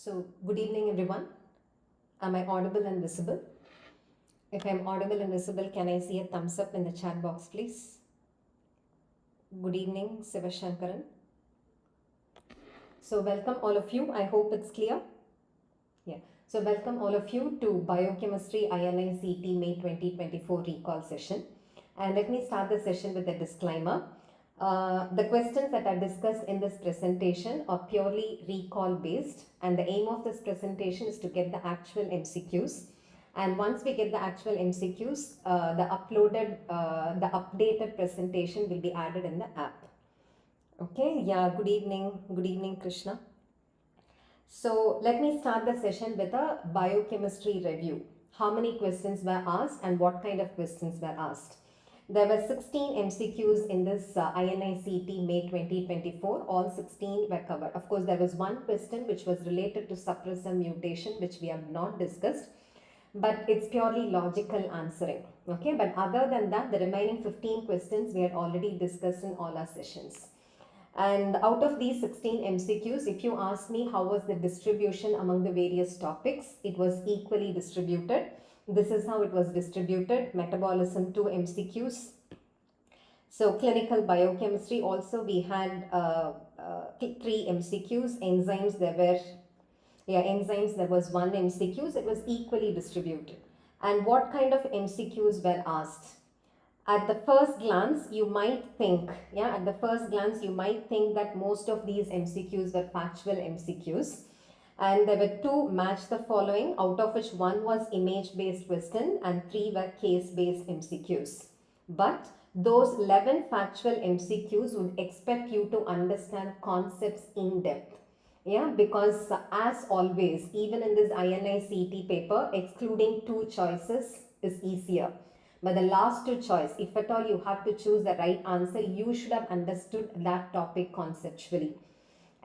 So, good evening everyone. Am I audible and visible? If I'm audible and visible, can I see a thumbs up in the chat box, please? Good evening, Sivashankaran. So, welcome all of you. I hope it's clear. Yeah. So, welcome all of you to Biochemistry INI-CET May 2024 recall session. And let me start the session with a disclaimer. The questions that are discussed in this presentation are purely recall based, and the aim of this presentation is to get the actual MCQs. And once we get the actual MCQs, the updated presentation will be added in the app. Okay, yeah, good evening Krishna. So let me start the session with a biochemistry review. How many questions were asked and what kind of questions were asked? There were 16 MCQs in this INI-CET May 2024. All 16 were covered. Of course, there was one question which was related to suppressor mutation, which we have not discussed, but it's purely logical answering. Okay, but other than that, the remaining 15 questions we had already discussed in all our sessions. And out of these 16 MCQs, if you ask me how was the distribution among the various topics, it was equally distributed. This is how it was distributed. Metabolism 2 MCQs. So clinical biochemistry also we had 3 MCQs. Enzymes there was 1 MCQs. It was equally distributed. And what kind of MCQs were asked? At the first glance, you might think that most of these MCQs were factual MCQs. And there were 2 match the following, out of which 1 was image-based question and 3 were case-based MCQs. But those 11 factual MCQs would expect you to understand concepts in depth. Yeah, because as always, even in this INI-CET paper, excluding 2 choices is easier. But the last 2 choice, if at all you have to choose the right answer, you should have understood that topic conceptually.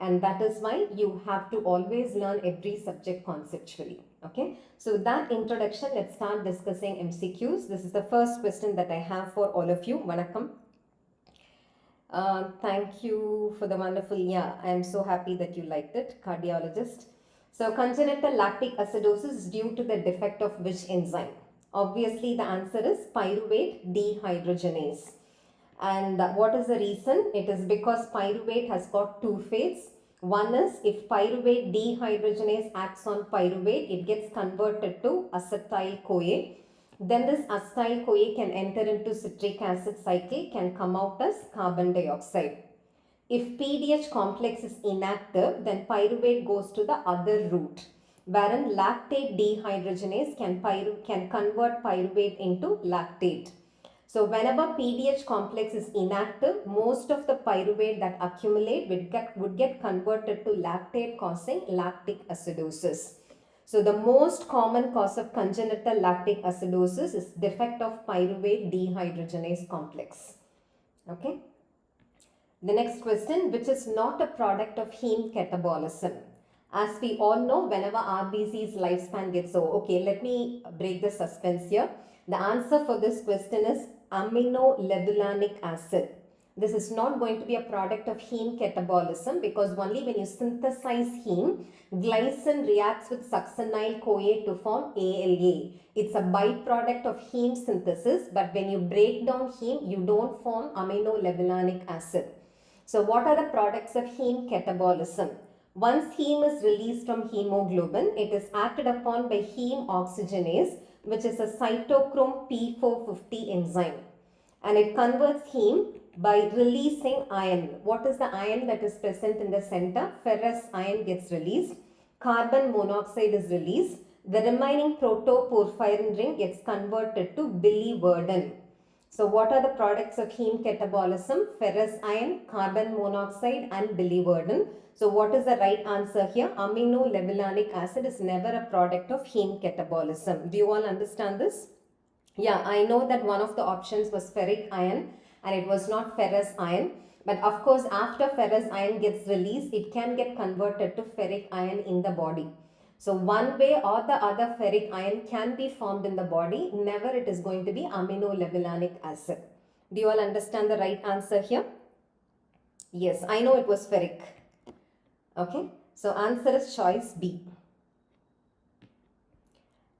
And that is why you have to always learn every subject conceptually. Okay. So that introduction, let's start discussing MCQs. This is the first question that I have for all of you. Vanakkam. Thank you for the wonderful, yeah, I am so happy that you liked it, cardiologist. So congenital lactic acidosis is due to the defect of which enzyme? Obviously, the answer is pyruvate dehydrogenase. And what is the reason? It is because pyruvate has got 2 fates. One is if pyruvate dehydrogenase acts on pyruvate, it gets converted to acetyl-CoA. Then this acetyl-CoA can enter into citric acid cycle, can come out as carbon dioxide. If PDH complex is inactive, then pyruvate goes to the other route, wherein lactate dehydrogenase can convert pyruvate into lactate. So whenever PDH complex is inactive, most of the pyruvate that accumulate would get converted to lactate, causing lactic acidosis. So the most common cause of congenital lactic acidosis is defect of pyruvate dehydrogenase complex. Okay. The next question, which is not a product of heme catabolism. As we all know, whenever RBC's lifespan gets over. Okay, let me break the suspense here. The answer for this question is aminolevulanic acid. This is not going to be a product of heme catabolism, because only when you synthesize heme, glycine reacts with succinyl-CoA to form ALA. It's a byproduct of heme synthesis, but when you break down heme, you don't form aminolevulanic acid. So what are the products of heme catabolism? Once heme is released from hemoglobin, it is acted upon by heme oxygenase, which is a cytochrome P450 enzyme. And it converts heme by releasing iron. What is the iron that is present in the center? Ferrous iron gets released. Carbon monoxide is released. The remaining protoporphyrin ring gets converted to biliverdin. So what are the products of heme catabolism? Ferrous iron, carbon monoxide and biliverdin. So what is the right answer here? Aminolevulanic acid is never a product of heme catabolism. Do you all understand this? Yeah, I know that one of the options was ferric iron and it was not ferrous iron. But of course, after ferrous iron gets released, it can get converted to ferric iron in the body. So one way or the other ferric iron can be formed in the body. Never it is going to be aminolevulanic acid. Do you all understand the right answer here? Yes, I know it was ferric. Okay. So answer is choice B.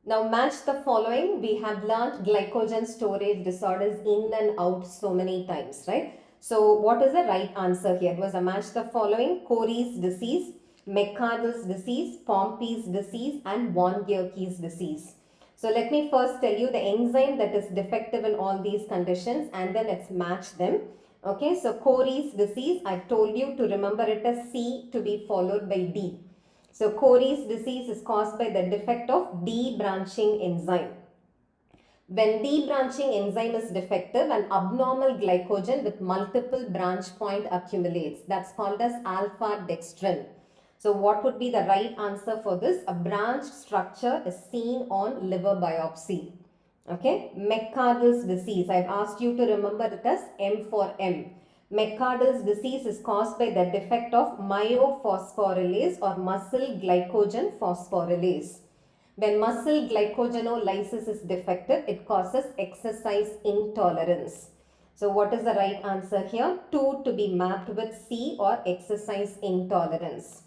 Now match the following. We have learnt glycogen storage disorders in and out so many times, right? So what is the right answer here? It was a match the following: Cory's disease, McArdle's disease, Pompey's disease, and von Gierke's disease. So let me first tell you the enzyme that is defective in all these conditions, and then let's match them. Okay, so Cory's disease, I've told you to remember it as C to be followed by D. So Cory's disease is caused by the defect of D-branching enzyme. When D-branching enzyme is defective, an abnormal glycogen with multiple branch point accumulates. That's called as alpha-dextrin. So what would be the right answer for this? A branch structure is seen on liver biopsy. Okay, McArdle's disease, I've asked you to remember it as M for M. McArdle's disease is caused by the defect of myophosphorylase or muscle glycogen phosphorylase. When muscle glycogenolysis is defective, it causes exercise intolerance. So what is the right answer here? 2 to be mapped with C or exercise intolerance.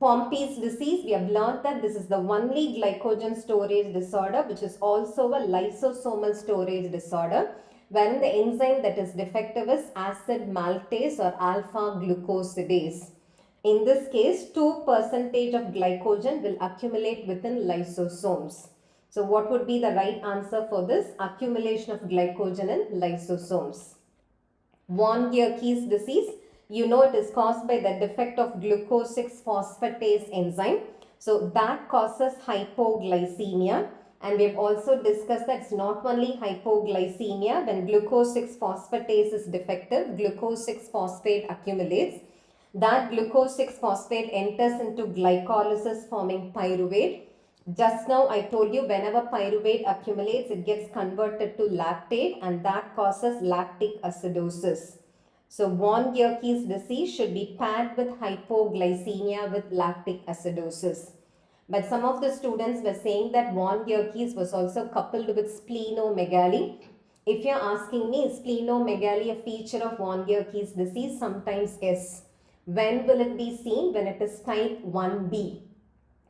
Pompey's disease, we have learned that this is the only glycogen storage disorder which is also a lysosomal storage disorder, wherein the enzyme that is defective is acid maltase or alpha glucosidase. In this case, 2% of glycogen will accumulate within lysosomes. So what would be the right answer for this? Accumulation of glycogen in lysosomes. Von Gierke's disease, you know it is caused by the defect of glucose 6-phosphatase enzyme. So that causes hypoglycemia. And we have also discussed that it's not only hypoglycemia. When glucose 6-phosphatase is defective, glucose 6-phosphate accumulates. That glucose 6-phosphate enters into glycolysis forming pyruvate. Just now I told you whenever pyruvate accumulates, it gets converted to lactate and that causes lactic acidosis. So von Gierke's disease should be paired with hypoglycemia with lactic acidosis. But some of the students were saying that von Gierke's was also coupled with splenomegaly. If you're asking me, is splenomegaly a feature of von Gierke's disease? Sometimes yes. When will it be seen? When it is type 1B.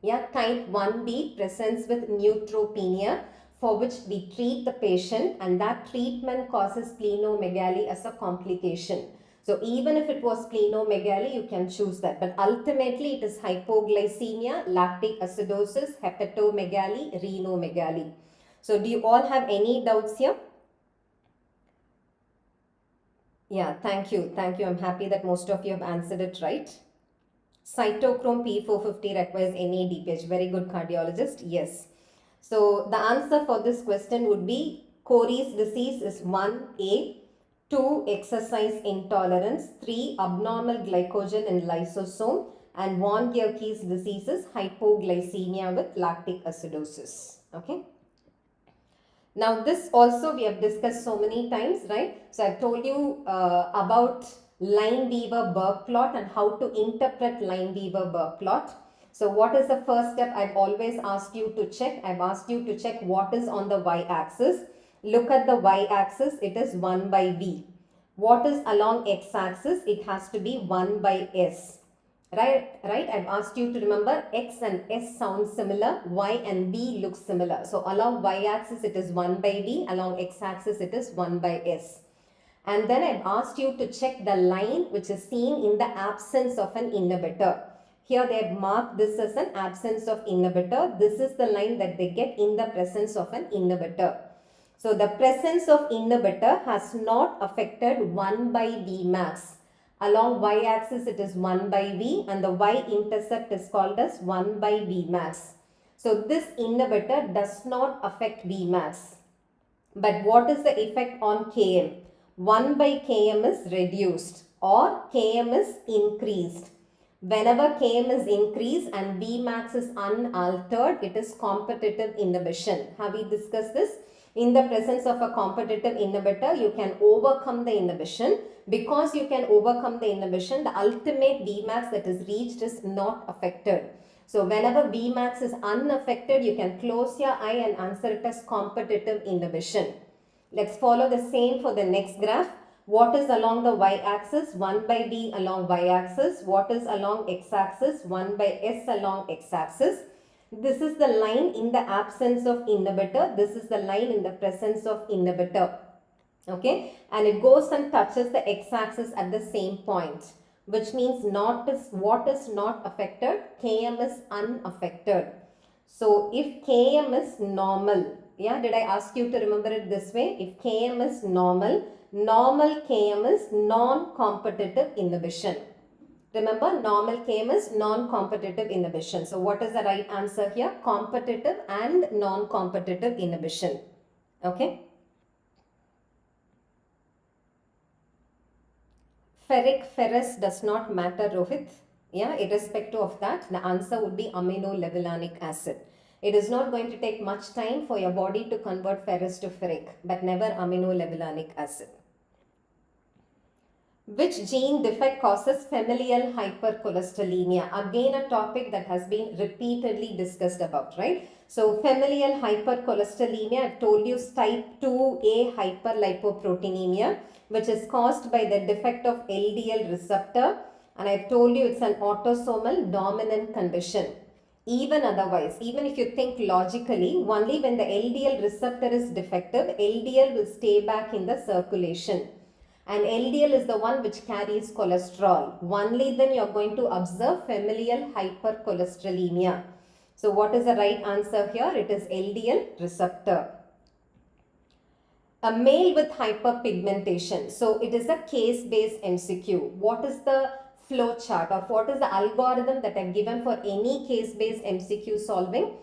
Yeah, type 1B presents with neutropenia, for which we treat the patient, and that treatment causes splenomegaly as a complication. So even if it was splenomegaly, you can choose that. But ultimately it is hypoglycemia, lactic acidosis, hepatomegaly, renomegaly. So do you all have any doubts here? Yeah, thank you. Thank you. I'm happy that most of you have answered it right. Cytochrome P450 requires NADPH. Very good, cardiologist. Yes. So the answer for this question would be Cory's disease is 1A, 2 exercise intolerance, 3 abnormal glycogen in lysosome, and von Gierke's disease is hypoglycemia with lactic acidosis. Okay. Now this also we have discussed so many times, right? So I've told you about Lineweaver-Burke plot and how to interpret Lineweaver-Burke plot. So what is the first step I've always asked you to check? I've asked you to check what is on the y-axis. Look at the y-axis, it is 1 by V. What is along x-axis? It has to be 1 by S. Right? I've asked you to remember X and S sound similar, Y and B look similar. So along y-axis it is 1 by V, along x-axis it is 1 by S. And then I've asked you to check the line which is seen in the absence of an inhibitor. Here they have marked this as an absence of inhibitor. This is the line that they get in the presence of an inhibitor. So the presence of inhibitor has not affected 1 by V max. Along y-axis it is 1 by V and the y-intercept is called as 1 by V max. So this inhibitor does not affect V max. But what is the effect on Km? 1 by Km is reduced or Km is increased. Whenever Km is increased and V max is unaltered, it is competitive inhibition. Have we discussed this? In the presence of a competitive inhibitor, you can overcome the inhibition. Because you can overcome the inhibition, the ultimate Vmax that is reached is not affected. So whenever Vmax is unaffected, you can close your eye and answer it as competitive inhibition. Let's follow the same for the next graph. What is along the y-axis? 1 by d along y-axis. What is along x-axis? 1 by s along x-axis. This is the line in the absence of inhibitor. This is the line in the presence of inhibitor. Okay, and it goes and touches the x-axis at the same point, which means what is not affected? Km is unaffected. So if Km is normal, yeah, did I ask you to remember it this way? If Km is normal Km is non-competitive inhibition. Remember, normal Km is non-competitive inhibition. So what is the right answer here? Competitive and non-competitive inhibition. Okay. Ferrous does not matter, Rohit. Yeah, irrespective of that, the answer would be aminolevulanic acid. It is not going to take much time for your body to convert ferrous to ferric, but never aminolevulanic acid. Which gene defect causes familial hypercholesteremia? Again, a topic that has been repeatedly discussed about, right? So, familial hypercholesteremia, I've told you, is type 2A hyperlipoproteinemia, which is caused by the defect of LDL receptor. And I've told you it's an autosomal dominant condition. Even otherwise, even if you think logically, only when the LDL receptor is defective, LDL will stay back in the circulation. And LDL is the one which carries cholesterol. Only then you are going to observe familial hypercholesterolemia. So what is the right answer here? It is LDL receptor. A male with hyperpigmentation. So it is a case-based MCQ. What is the flow chart or what is the algorithm that I have given for any case-based MCQ solving?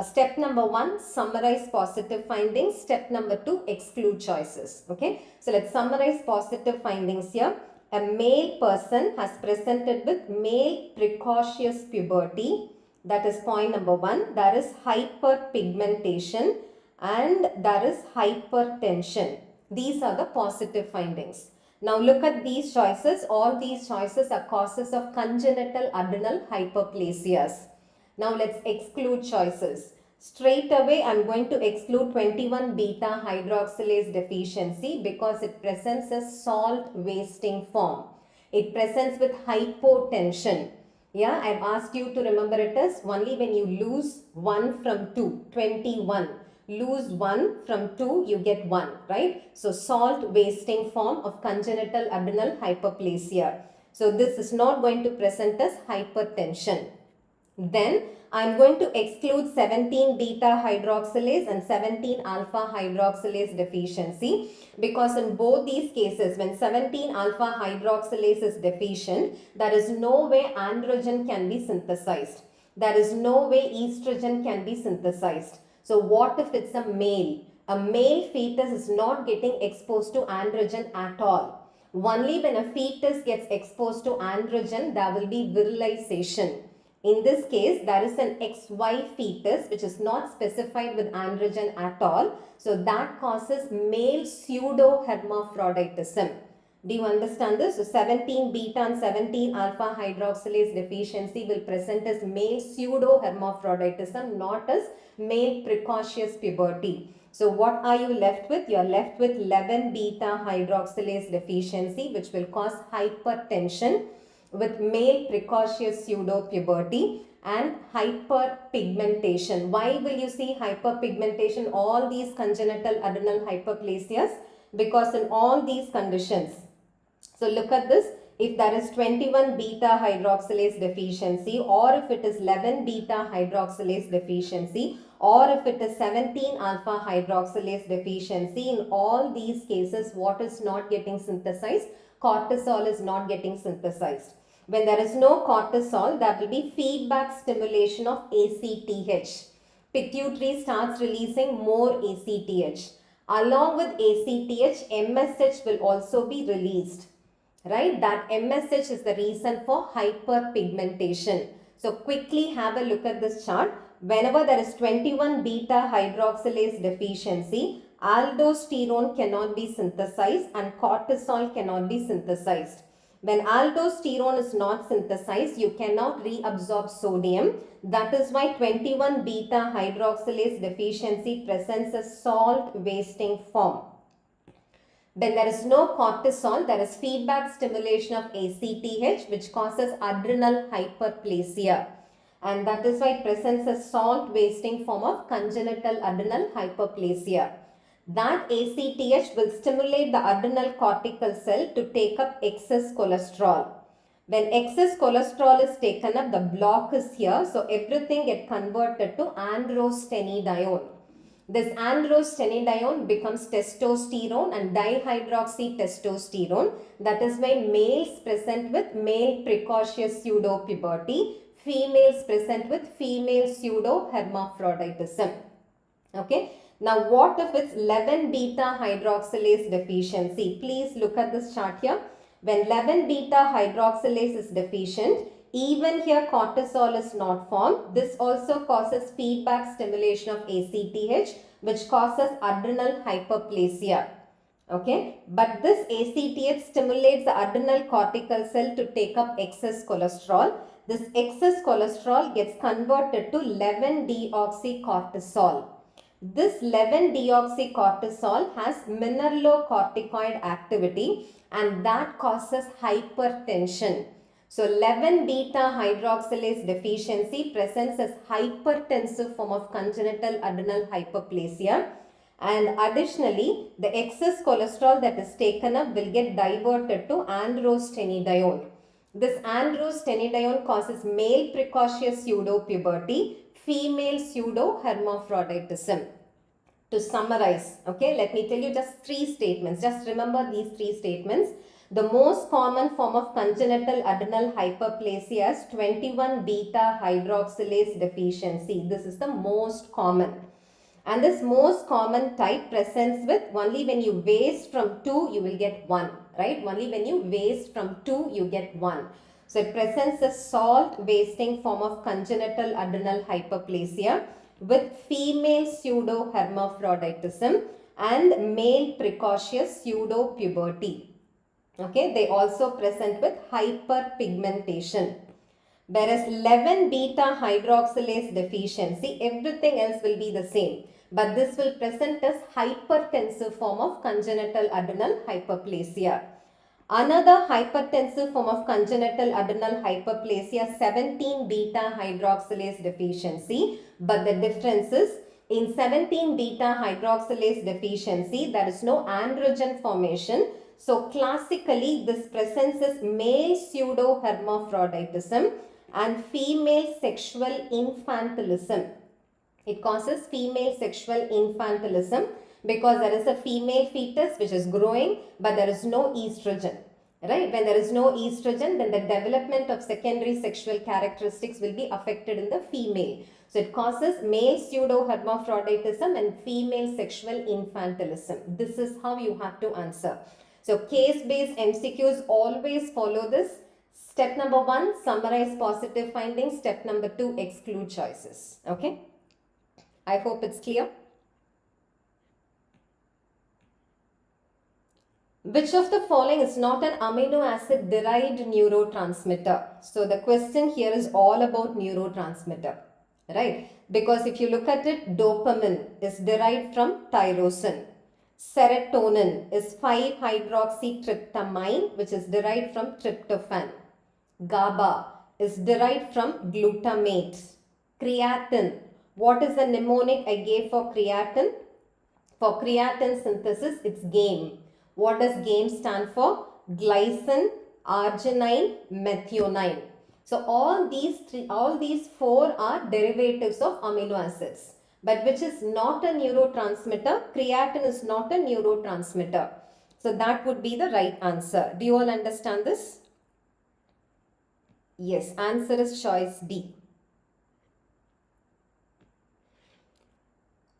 Step number 1, summarize positive findings. Step number 2, exclude choices. Okay, so let's summarize positive findings here. A male person has presented with male precocious puberty. That is point number 1. There is hyperpigmentation and there is hypertension. These are the positive findings. Now look at these choices. All these choices are causes of congenital adrenal hyperplasias. Now let's exclude choices. Straight away I am going to exclude 21 beta hydroxylase deficiency because it presents a salt wasting form. It presents with hypotension. Yeah, I have asked you to remember it as only when you lose 1 from 2, 21. Lose 1 from 2, you get 1, right? So salt wasting form of congenital adrenal hyperplasia. So this is not going to present as hypertension. Then I am going to exclude 17 beta hydroxylase and 17 alpha hydroxylase deficiency because in both these cases when 17 alpha hydroxylase is deficient, there is no way androgen can be synthesized. There is no way estrogen can be synthesized. So what if it's a male? A male fetus is not getting exposed to androgen at all. Only when a fetus gets exposed to androgen, there will be virilization. In this case, there is an XY fetus which is not specified with androgen at all. So that causes male pseudo-hermaphroditism. Do you understand this? So 17 beta and 17 alpha hydroxylase deficiency will present as male pseudo-hermaphroditism, not as male precocious puberty. So what are you left with? You are left with 11 beta hydroxylase deficiency, which will cause hypertension with male precocious pseudo-puberty and hyperpigmentation. Why will you see hyperpigmentation? All these congenital adrenal hyperplasias, because in all these conditions, so look at this, if there is 21 beta hydroxylase deficiency or if it is 11 beta hydroxylase deficiency or if it is 17 alpha hydroxylase deficiency, in all these cases what is not getting synthesized? Cortisol is not getting synthesized. When there is no cortisol, there will be feedback stimulation of ACTH. Pituitary starts releasing more ACTH. Along with ACTH, MSH will also be released. Right? That MSH is the reason for hyperpigmentation. So quickly have a look at this chart. Whenever there is 21 beta hydroxylase deficiency, aldosterone cannot be synthesized and cortisol cannot be synthesized. When aldosterone is not synthesized, you cannot reabsorb sodium. That is why 21 beta hydroxylase deficiency presents a salt wasting form. When there is no cortisol, there is feedback stimulation of ACTH, which causes adrenal hyperplasia. And that is why it presents a salt wasting form of congenital adrenal hyperplasia. That ACTH will stimulate the adrenal cortical cell to take up excess cholesterol. When excess cholesterol is taken up, the block is here. So everything gets converted to androstenedione. This androstenedione becomes testosterone and dihydroxytestosterone. That is why males present with male precocious pseudopuberty, females present with female pseudohermaphroditism. Okay. Now, what if it's 11-beta hydroxylase deficiency? Please look at this chart here. When 11-beta hydroxylase is deficient, even here cortisol is not formed. This also causes feedback stimulation of ACTH, which causes adrenal hyperplasia. Okay, but this ACTH stimulates the adrenal cortical cell to take up excess cholesterol. This excess cholesterol gets converted to 11-deoxycortisol. This 11-deoxycortisol has mineralocorticoid activity and that causes hypertension. So 11-beta hydroxylase deficiency presents as hypertensive form of congenital adrenal hyperplasia, and additionally the excess cholesterol that is taken up will get diverted to androstenedione. This androstenedione causes male precocious pseudopuberty, female pseudohermaphroditism. To summarize, okay, let me tell you just 3 statements. Just remember these 3 statements. The most common form of congenital adrenal hyperplasia is 21-beta hydroxylase deficiency. This is the most common. And this most common type presents with only when you waste from 2, you will get 1, right? Only when you waste from 2, you get 1. So it presents a salt wasting form of congenital adrenal hyperplasia with female pseudohermaphroditism and male precocious pseudopuberty. Okay, they also present with hyperpigmentation. Whereas 11-beta hydroxylase deficiency, everything else will be the same. But this will present as hypertensive form of congenital adrenal hyperplasia. Another hypertensive form of congenital adrenal hyperplasia, 17-beta hydroxylase deficiency. But the difference is, in 17-beta hydroxylase deficiency, there is no androgen formation. So classically, this presents as male pseudohermaphroditism and female sexual infantilism. It causes female sexual infantilism because there is a female fetus which is growing, but there is no estrogen. Right? When there is no estrogen, then the development of secondary sexual characteristics will be affected in the female. So it causes male pseudohermaphroditism and female sexual infantilism. This is how you have to answer. So case-based MCQs always follow this. Step number 1, summarize positive findings. Step number 2, exclude choices. Okay? I hope it's clear. Which of the following is not an amino acid derived neurotransmitter? So the question here is all about neurotransmitter, right? Because if you look at it, dopamine is derived from tyrosine. Serotonin is 5-hydroxytryptamine, which is derived from tryptophan. GABA is derived from glutamate. Creatine, what is the mnemonic I gave for creatine? For creatine synthesis, it's GAME. What does GAME stand for? Glycine, arginine, methionine. So all these 4 are derivatives of amino acids. But which is not a neurotransmitter? Creatine is not a neurotransmitter. So that would be the right answer. Do you all understand this? Yes, answer is choice D.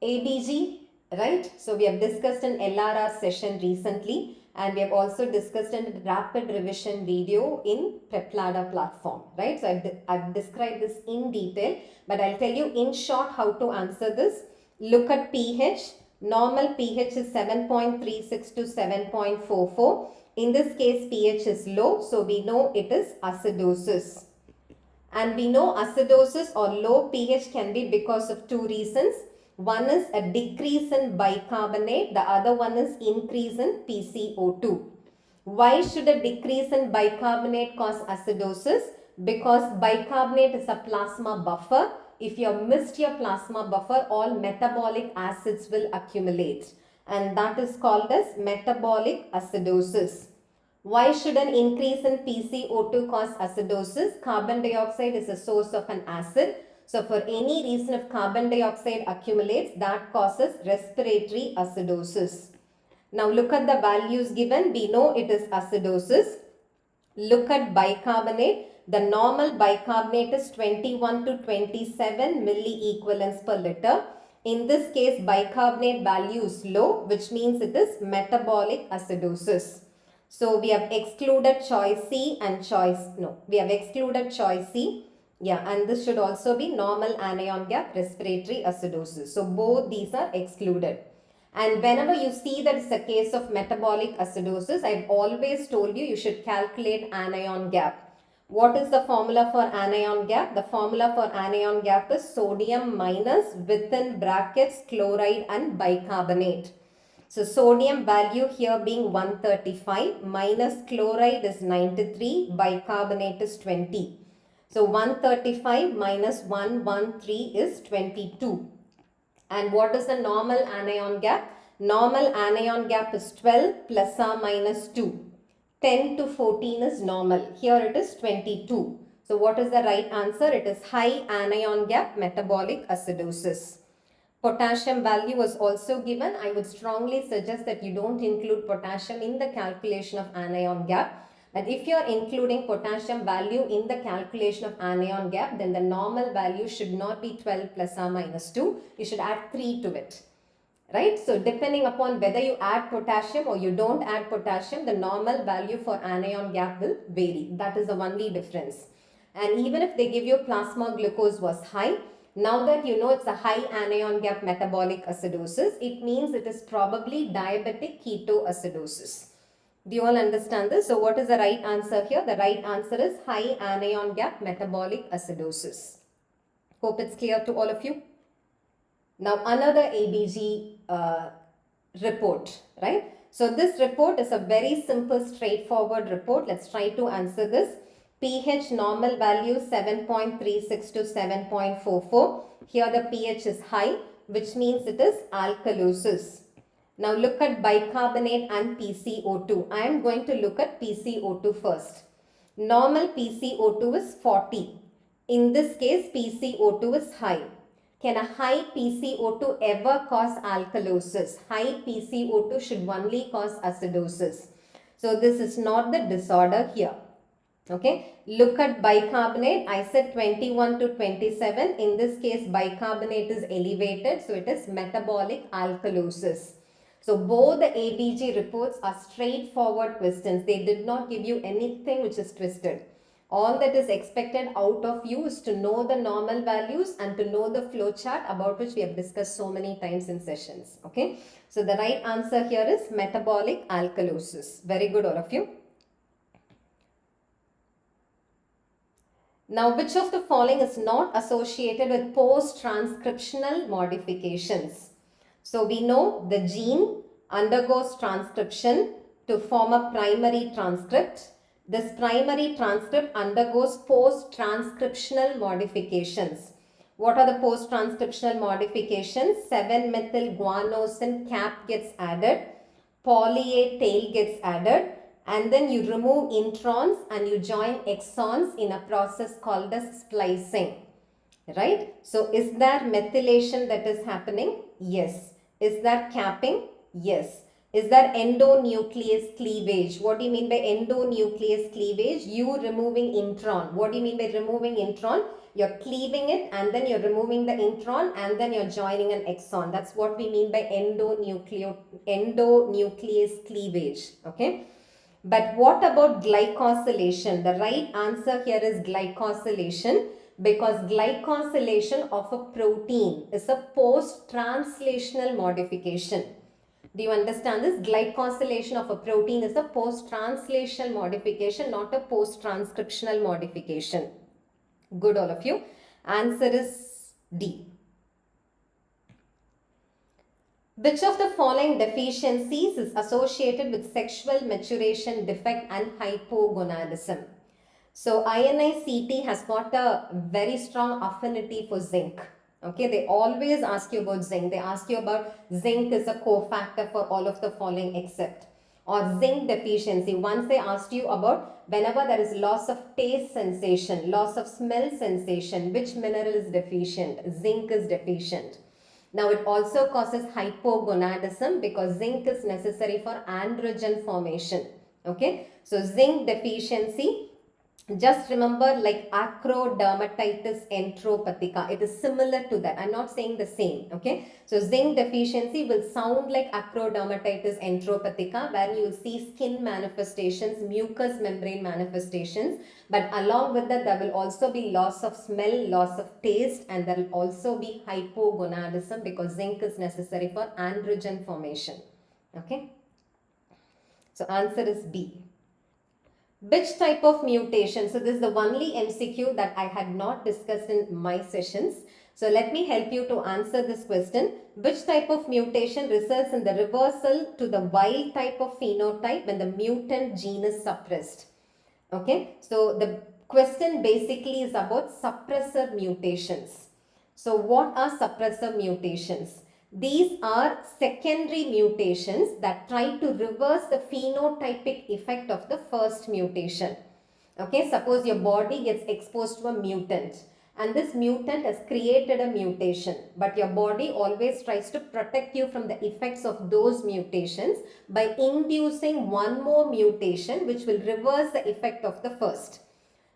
ADG, right? So we have discussed an LRR session recently, and we have also discussed a rapid revision video in PrepLadder platform, right? So I've described this in detail, but I'll tell you in short how to answer this. Look at pH. Normal pH is 7.36 to 7.44. In this case, pH is low, so we know it is acidosis. And we know acidosis or low pH can be because of 2 reasons. One is a decrease in bicarbonate, the other one is increase in PCO2. Why should a decrease in bicarbonate cause acidosis? Because bicarbonate is a plasma buffer. If you have missed your plasma buffer, all metabolic acids will accumulate, and that is called as metabolic acidosis. Why should an increase in PCO2 cause acidosis? Carbon dioxide is a source of an acid. So for any reason, if carbon dioxide accumulates, that causes respiratory acidosis. Now look at the values given. We know it is acidosis. Look at bicarbonate. The normal bicarbonate is 21 to 27 milliequivalents per liter. In this case, bicarbonate value is low, which means it is metabolic acidosis. So we have excluded choice C and we have excluded choice C. Yeah, and this should also be normal anion gap respiratory acidosis. So both these are excluded. And whenever you see that it's a case of metabolic acidosis, I've always told you should calculate anion gap. What is the formula for anion gap? The formula for anion gap is sodium minus within brackets chloride and bicarbonate. So sodium value here being 135 minus chloride is 93, bicarbonate is 20. So 135 minus 113 is 22. And what is the normal anion gap? Normal anion gap is 12 plus or minus 2. 10 to 14 is normal. Here it is 22. So what is the right answer? It is high anion gap metabolic acidosis. Potassium value was also given. I would strongly suggest that you don't include potassium in the calculation of anion gap. And if you are including potassium value in the calculation of anion gap, then the normal value should not be 12 plus or minus 2. You should add 3 to it. Right? So depending upon whether you add potassium or you don't add potassium, the normal value for anion gap will vary. That is the only difference. And even if they give you plasma glucose was high, now that you know it's a high anion gap metabolic acidosis, it means it is probably diabetic ketoacidosis. Do you all understand this? So what is the right answer here? The right answer is high anion gap metabolic acidosis. Hope it's clear to all of you. Now another ABG report, right? So this report is a very simple, straightforward report. Let's try to answer this. pH normal value 7.36 to 7.44. Here the pH is high, which means it is alkalosis. Now look at bicarbonate and PCO2. I am going to look at PCO2 first. Normal PCO2 is 40. In this case, PCO2 is high. Can a high PCO2 ever cause alkalosis? High PCO2 should only cause acidosis. So this is not the disorder here. Okay, look at bicarbonate. I said 21 to 27. In this case, bicarbonate is elevated. So it is metabolic alkalosis. So both the ABG reports are straightforward questions. They did not give you anything which is twisted. All that is expected out of you is to know the normal values and to know the flow chart, about which we have discussed so many times in sessions. Okay. So the right answer here is metabolic alkalosis. Very good, all of you. Now, which of the following is not associated with post-transcriptional modifications? So we know the gene undergoes transcription to form a primary transcript. This primary transcript undergoes post-transcriptional modifications. What are the post-transcriptional modifications? 7-methyl-guanosine cap gets added, poly-A tail gets added, and then you remove introns and you join exons in a process called as splicing. Right? So is there methylation that is happening? Yes. Is there capping? Yes. Is there endonuclease cleavage? What do you mean by endonuclease cleavage? You removing intron. What do you mean by removing intron? You're cleaving it and then you're removing the intron and then you're joining an exon. That's what we mean by endonuclease cleavage. Okay. But what about glycosylation? The right answer here is glycosylation, because glycosylation of a protein is a post-translational modification. Do you understand this? Glycosylation of a protein is a post-translational modification, not a post-transcriptional modification. Good, all of you. Answer is D. Which of the following deficiencies is associated with sexual maturation defect and hypogonadism? So INI-CET has got a very strong affinity for zinc. Okay, they always ask you about zinc. They ask you about zinc is a cofactor for all of the following except, or zinc deficiency. Once they asked you about whenever there is loss of taste sensation, loss of smell sensation, which mineral is deficient? Zinc is deficient. Now it also causes hypogonadism because zinc is necessary for androgen formation. Okay, so zinc deficiency, just remember like acrodermatitis enteropathica. It is similar to that. I'm not saying the same. Okay. So zinc deficiency will sound like acrodermatitis enteropathica, where you will see skin manifestations, mucous membrane manifestations. But along with that, there will also be loss of smell, loss of taste, and there will also be hypogonadism because zinc is necessary for androgen formation. Okay. So answer is B. Which type of mutation? So this is the only MCQ that I had not discussed in my sessions. So let me help you to answer this question. Which type of mutation results in the reversal to the wild type of phenotype when the mutant gene is suppressed? Okay, so the question basically is about suppressor mutations. So what are suppressor mutations? These are secondary mutations that try to reverse the phenotypic effect of the first mutation. Okay, suppose your body gets exposed to a mutant and this mutant has created a mutation, but your body always tries to protect you from the effects of those mutations by inducing one more mutation which will reverse the effect of the first.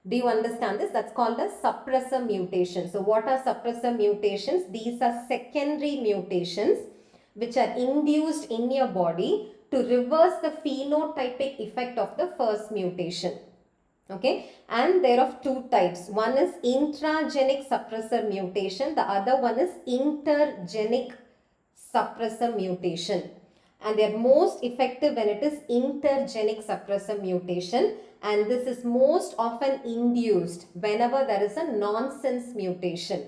Do you understand this? That's called a suppressor mutation. So what are suppressor mutations? These are secondary mutations which are induced in your body to reverse the phenotypic effect of the first mutation. Okay, and there are two types. One is intragenic suppressor mutation. The other one is intergenic suppressor mutation. And they are most effective when it is intergenic suppressor mutation. And this is most often induced whenever there is a nonsense mutation.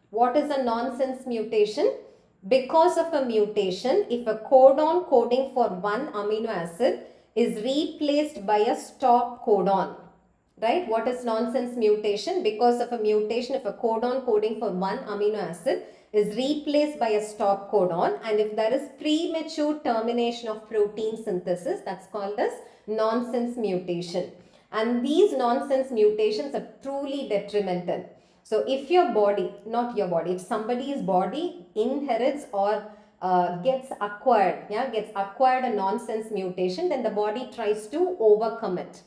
What is a nonsense mutation? Because of a mutation, if a codon coding for one amino acid is replaced by a stop codon, right? What is nonsense mutation? Because of a mutation, if a codon coding for one amino acid is replaced by a stop codon, and if there is premature termination of protein synthesis, that's called as nonsense mutation. And these nonsense mutations are truly detrimental. So if your body, not your body, if somebody's body inherits or gets acquired a nonsense mutation, then the body tries to overcome it.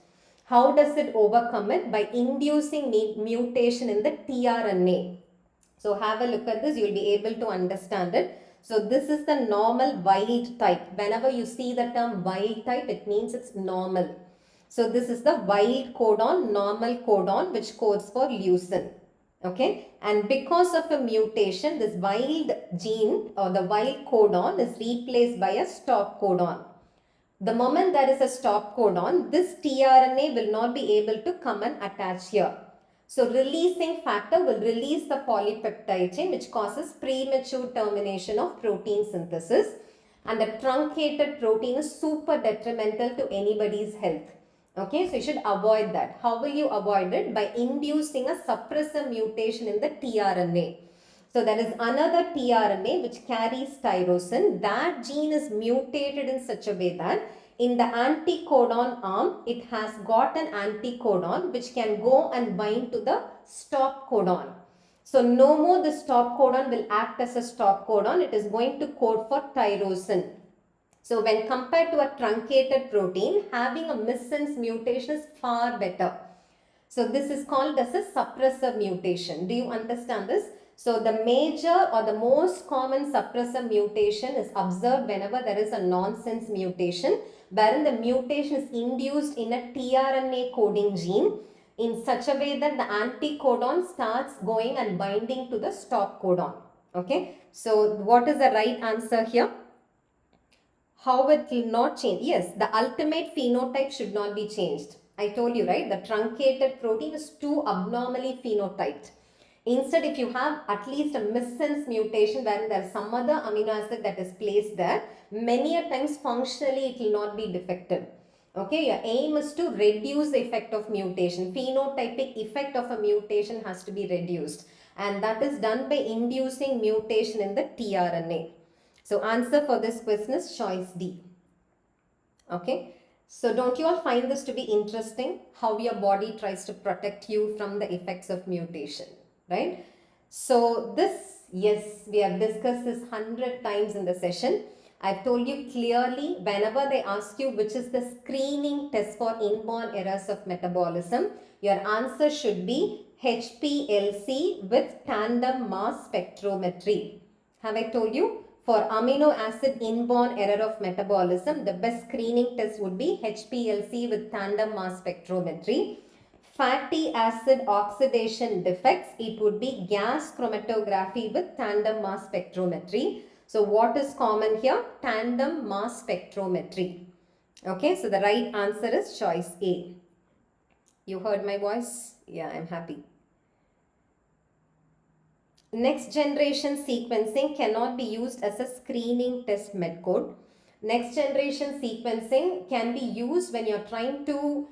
How does it overcome it? By inducing mutation in the tRNA. So have a look at this, you'll be able to understand it. So this is the normal wild type. Whenever you see the term wild type, it means it's normal. So this is the wild codon, normal codon, which codes for leucine. Okay, and because of a mutation, this wild gene or the wild codon is replaced by a stop codon. The moment there is a stop codon, this tRNA will not be able to come and attach here. So releasing factor will release the polypeptide chain, which causes premature termination of protein synthesis, and the truncated protein is super detrimental to anybody's health. Okay, so you should avoid that. How will you avoid it? By inducing a suppressor mutation in the tRNA. So there is another tRNA which carries tyrosine. That gene is mutated in such a way that in the anticodon arm, it has got an anticodon which can go and bind to the stop codon. So no more the stop codon will act as a stop codon. It is going to code for tyrosine. So when compared to a truncated protein, having a missense mutation is far better. So this is called as a suppressor mutation. Do you understand this? So the major or the most common suppressor mutation is observed whenever there is a nonsense mutation, wherein the mutation is induced in a tRNA coding gene in such a way that the anticodon starts going and binding to the stop codon. Okay. So what is the right answer here? How it will not change? Yes, the ultimate phenotype should not be changed. I told you, right? The truncated protein is too abnormally phenotyped. Instead, if you have at least a missense mutation where there is some other amino acid that is placed there, many a times functionally it will not be defective. Okay, your aim is to reduce the effect of mutation. Phenotypic effect of a mutation has to be reduced, and that is done by inducing mutation in the tRNA. So answer for this question is choice D. Okay, so don't you all find this to be interesting, how your body tries to protect you from the effects of mutation, right? So this, yes, we have discussed this 100 times in the session. I've told you clearly, whenever they ask you which is the screening test for inborn errors of metabolism, your answer should be HPLC with tandem mass spectrometry. Have I told you? For amino acid inborn error of metabolism, the best screening test would be HPLC with tandem mass spectrometry. Fatty acid oxidation defects, it would be gas chromatography with tandem mass spectrometry. So what is common here? Tandem mass spectrometry. Okay, so the right answer is choice A. You heard my voice? Yeah, I'm happy. Next generation sequencing cannot be used as a screening test metcode. Next generation sequencing can be used when you're trying to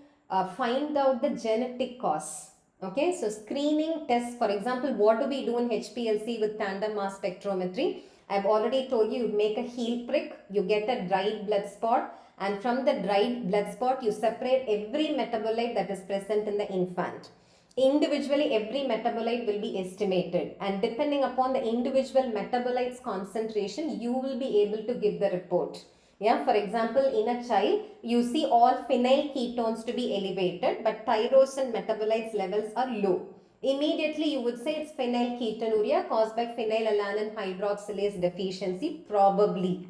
find out the genetic cause. Okay, so screening tests, for example, what do we do in HPLC with tandem mass spectrometry? I've already told you, you make a heel prick, you get a dried blood spot, and from the dried blood spot, you separate every metabolite that is present in the infant. Individually, every metabolite will be estimated, and depending upon the individual metabolite's concentration, you will be able to give the report. Yeah, for example, in a child, you see all phenyl ketones to be elevated, but tyrosine metabolites levels are low. Immediately, you would say it's phenylketonuria caused by phenylalanine hydroxylase deficiency, probably.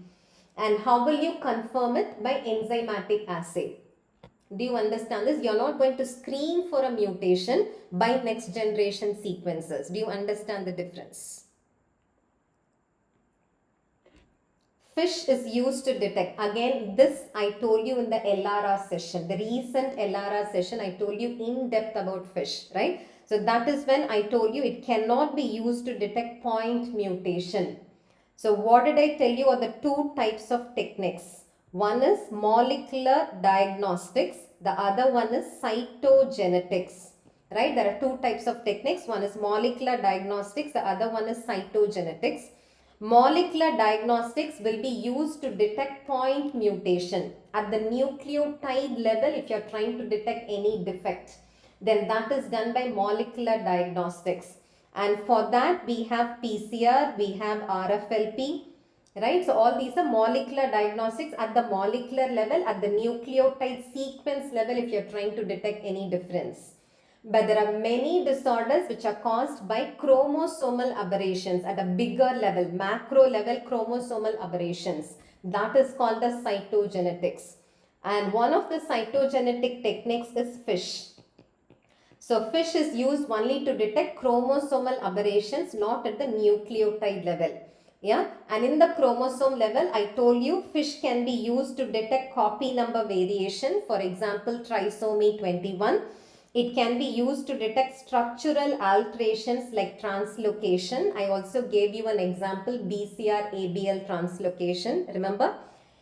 And how will you confirm it? By enzymatic assay. Do you understand this? You're not going to screen for a mutation by next generation sequences. Do you understand the difference? Fish is used to detect. Again, this I told you in the LRR session. The recent LRR session, I told you in depth about fish, right? So that is when I told you it cannot be used to detect point mutation. So what did I tell you are the two types of techniques? One is molecular diagnostics, the other one is cytogenetics, right? There are two types of techniques. One is molecular diagnostics, the other one is cytogenetics. Molecular diagnostics will be used to detect point mutation at the nucleotide level if you are trying to detect any defect. Then that is done by molecular diagnostics. And for that we have PCR, we have RFLP, right? So all these are molecular diagnostics at the molecular level, at the nucleotide sequence level if you are trying to detect any difference. But there are many disorders which are caused by chromosomal aberrations at a bigger level, macro level chromosomal aberrations. That is called the cytogenetics. And one of the cytogenetic techniques is FISH. So FISH is used only to detect chromosomal aberrations, not at the nucleotide level. Yeah, and in the chromosome level, I told you FISH can be used to detect copy number variation. For example, trisomy 21. It can be used to detect structural alterations like translocation. I also gave you an example, BCR-ABL translocation. Remember?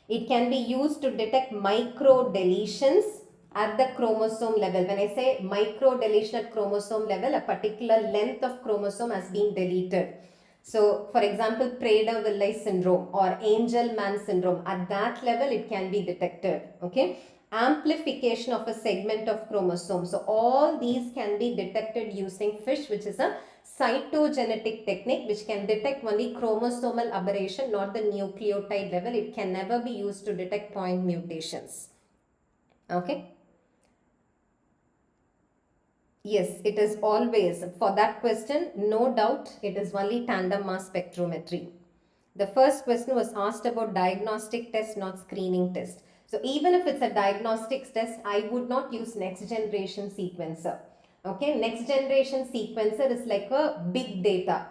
It can be used to detect micro deletions at the chromosome level. When I say micro deletion at chromosome level, a particular length of chromosome has been deleted. So, for example, Prader-Willi syndrome or Angelman syndrome, at that level it can be detected. Okay. Amplification of a segment of chromosome. So all these can be detected using FISH, which is a cytogenetic technique which can detect only chromosomal aberration, not the nucleotide level. It can never be used to detect point mutations. Okay. Yes, it is always, for that question, no doubt, it is only tandem mass spectrometry. The first question was asked about diagnostic test, not screening test. So even if it's a diagnostics test, I would not use next generation sequencer. Okay, next generation sequencer is like a big data.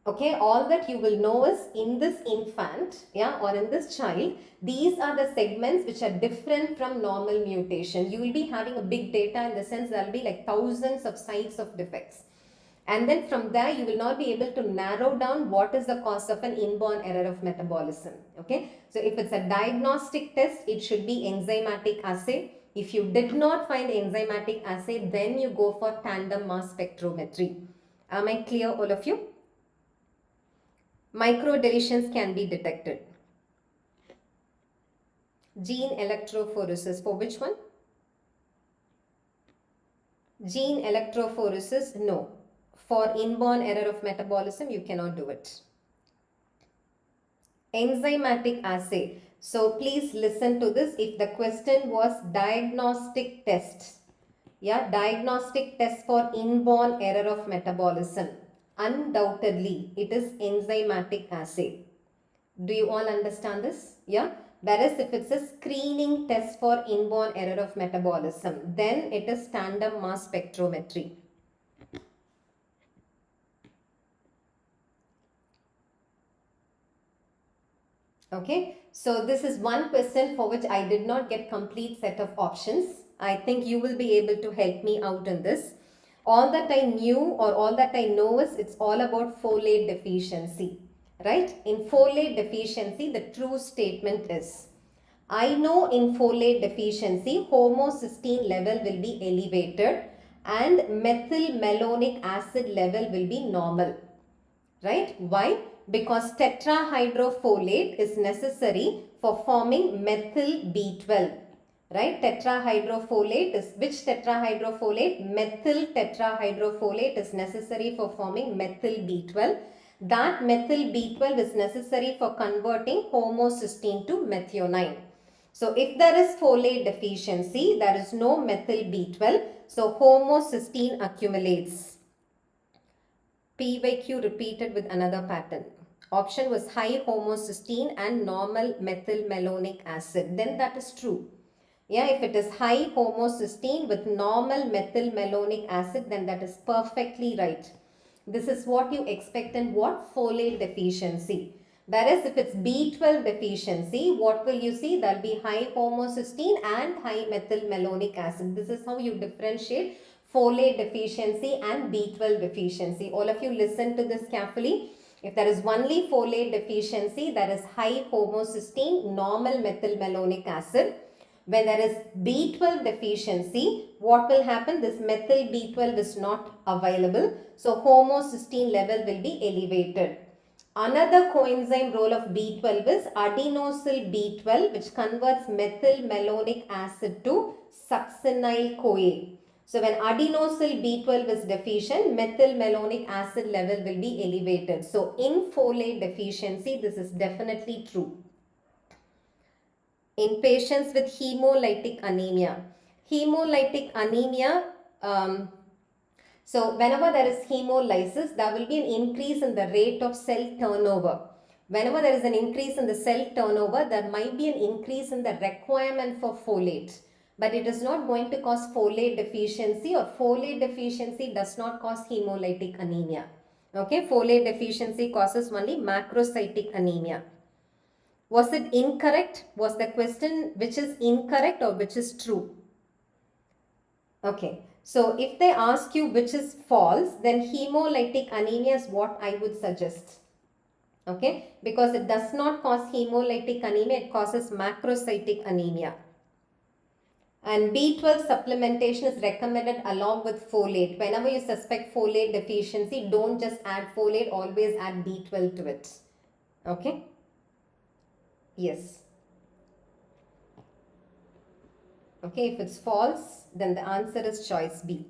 Okay, all that you will know is in this infant, yeah, or in this child, these are the segments which are different from normal mutation. You will be having a big data in the sense there will be like thousands of sites of defects. And then from there, you will not be able to narrow down what is the cause of an inborn error of metabolism. Okay. So if it's a diagnostic test, it should be enzymatic assay. If you did not find enzymatic assay, then you go for tandem mass spectrometry. Am I clear, all of you? Micro deletions can be detected. Gene electrophoresis, for which one? Gene electrophoresis, no. For inborn error of metabolism, you cannot do it. Enzymatic assay. So please listen to this. If the question was diagnostic test, yeah, diagnostic test for inborn error of metabolism, undoubtedly it is enzymatic assay. Do you all understand this? Yeah. Whereas if it's a screening test for inborn error of metabolism, then it is tandem mass spectrometry. Okay, so this is one question for which I did not get complete set of options. I think you will be able to help me out in this. All that I knew or all that I know is it's all about folate deficiency, right? In folate deficiency, the true statement is, I know in folate deficiency, homocysteine level will be elevated and methylmalonic acid level will be normal. Right? Why? Because tetrahydrofolate is necessary for forming methyl B12. Right? Tetrahydrofolate is, which tetrahydrofolate? Methyl tetrahydrofolate is necessary for forming methyl B12. That methyl B12 is necessary for converting homocysteine to methionine. So if there is folate deficiency, there is no methyl B12. So homocysteine accumulates. PYQ repeated with another pattern. Option was high homocysteine and normal methylmalonic acid. Then that is true. Yeah, if it is high homocysteine with normal methylmalonic acid, then that is perfectly right. This is what you expect in what? Folate deficiency. Whereas if it's B12 deficiency, what will you see? There will be high homocysteine and high methylmalonic acid. This is how you differentiate folate deficiency and B12 deficiency. All of you listen to this carefully. If there is only folate deficiency, there is high homocysteine, normal methylmalonic acid. When there is B12 deficiency, what will happen? This methyl B12 is not available. So homocysteine level will be elevated. Another coenzyme role of B12 is adenosyl B12, which converts methylmalonic acid to succinyl-CoA. So when adenosyl B12 is deficient, methylmalonic acid level will be elevated. So in folate deficiency, this is definitely true. In patients with hemolytic anemia. Hemolytic anemia, so whenever there is hemolysis, there will be an increase in the rate of cell turnover. Whenever there is an increase in the cell turnover, there might be an increase in the requirement for folate. But it is not going to cause folate deficiency, or folate deficiency does not cause hemolytic anemia. Okay, folate deficiency causes only macrocytic anemia. Was it incorrect? Was the question which is incorrect or which is true? Okay. So if they ask you which is false, then hemolytic anemia is what I would suggest. Okay. Because it does not cause hemolytic anemia, it causes macrocytic anemia. And B12 supplementation is recommended along with folate. Whenever you suspect folate deficiency, don't just add folate, always add B12 to it. Okay. Yes. Okay, if it's false, then the answer is choice B.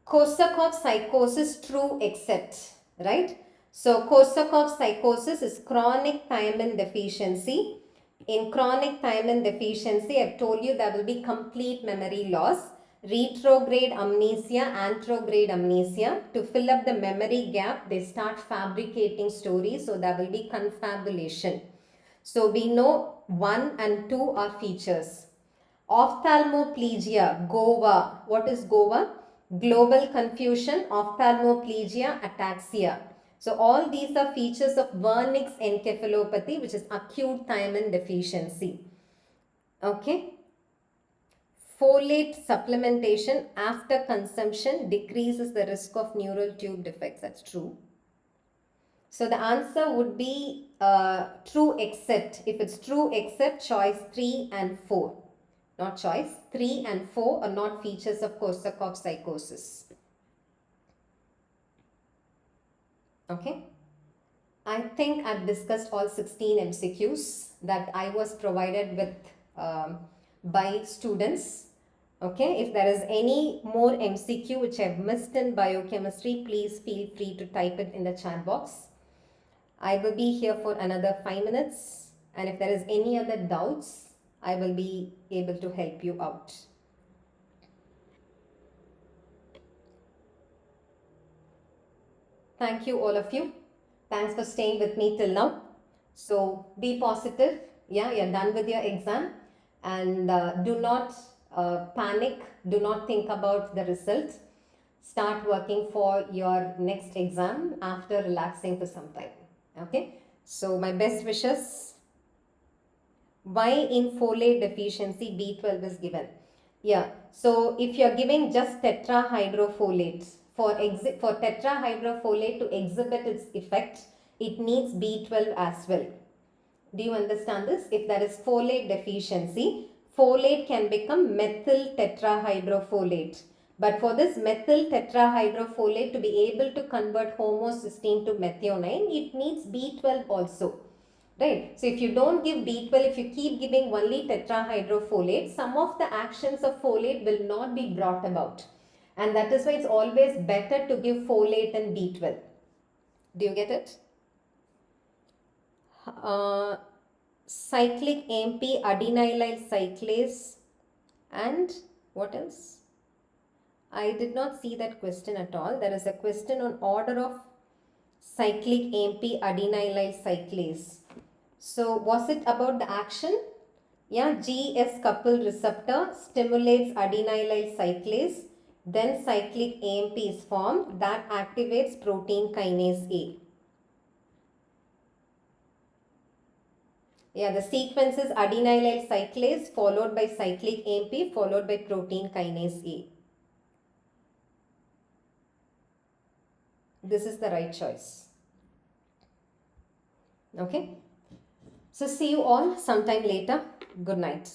Korsakoff psychosis, true except, right? So Korsakoff psychosis is chronic thiamine deficiency. In chronic thiamine deficiency, I've told you there will be complete memory loss, retrograde amnesia, anterograde amnesia. To fill up the memory gap, they start fabricating stories, so there will be confabulation. So we know 1 and 2 are features. Ophthalmoplegia, GOVA. What is GOVA? Global confusion, ophthalmoplegia, ataxia. So all these are features of Wernicke's encephalopathy, which is acute thiamine deficiency. Okay. folate supplementation after consumption decreases the risk of neural tube defects. That's true. So the answer would be true except, if it's true except choice 3 and 4. Not choice, 3 and 4 are not features of Korsakoff psychosis. Okay. I think I've discussed all 16 MCQs that I was provided with by students. Okay, if there is any more MCQ which I've missed in biochemistry, please feel free to type it in the chat box. I will be here for another 5 minutes, and if there is any other doubts, I will be able to help you out. Thank you, all of you. Thanks for staying with me till now. So be positive. Yeah, you're done with your exam, and do not panic. Do not think about the result. Start working for your next exam after relaxing for some time. Okay. So my best wishes. Why in folate deficiency B12 is given? Yeah. So if you're giving just tetrahydrofolate, for tetrahydrofolate to exhibit its effect, it needs B12 as well. Do you understand this? If there is folate deficiency, folate can become methyl tetrahydrofolate. But for this methyl tetrahydrofolate to be able to convert homocysteine to methionine, it needs B12 also. Right. So if you don't give B12, if you keep giving only tetrahydrofolate, some of the actions of folate will not be brought about. And that is why it's always better to give folate and B12. Do you get it? Cyclic AMP adenylyl cyclase and what else? I did not see that question at all. There is a question on order of cyclic AMP adenylyl cyclase. So was it about the action? Yeah, GS coupled receptor stimulates adenylyl cyclase. Then cyclic AMP is formed that activates protein kinase A. Yeah, the sequence is adenylyl cyclase followed by cyclic AMP followed by protein kinase A. This is the right choice. Okay. So see you all sometime later. Good night.